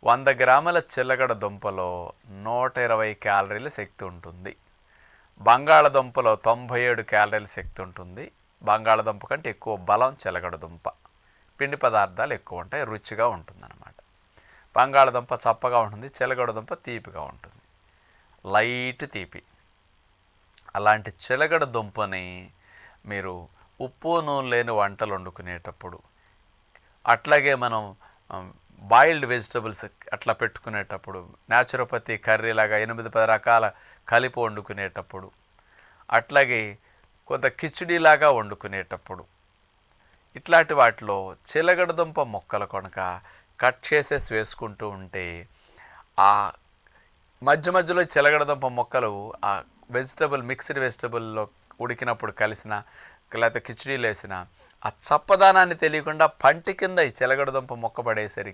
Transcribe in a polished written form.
100 గ్రాముల చిలకడ దుంపలో 120 క్యాలరీల శక్తి ఉంటుంది. బంగాళదుంపలో 97 క్యాలరీల శక్తి ఉంటుంది. బంగాళదుంప కంటే ఎక్కువ బలం చిలకడ దుంప. పిండి పదార్థాలు ఎక్కువ ఉంటాయి, రుచిగా ఉంటుందన్నమాట. బంగాళదుంప చప్పగా ఉంటుంది, చిలకడ దుంప తీపిగా ఉంటుంది, లైట్ తీపి. అలాంటి చిలకడ దుంపని మీరు ఉప్పు నూనె లేని వంటలు వండుకునేటప్పుడు, అట్లాగే మనం బాయిల్డ్ వెజిటబుల్స్ అట్లా పెట్టుకునేటప్పుడు, న్యాచురోపతి కర్రీలాగా 8-10 రకాల కలిపి వండుకునేటప్పుడు, అట్లాగే కొంత కిచిడీలాగా వండుకునేటప్పుడు, ఇట్లాంటి వాటిలో చిలకడదుంప మొక్కలు కనుక కట్ చేసేసి వేసుకుంటూ ఉంటే ఆ మధ్య మధ్యలో చిలకడదుంప మొక్కలు ఆ మిక్స్డ్ వెజిటబుల్లో ఉడికినప్పుడు కలిసిన, లేకపోతే కిచిడీలు వేసిన ఆ చప్పదానాన్ని తెలియకుండా పంటి కింద ఈ చిలకడదుంప మొక్క పడేసరికి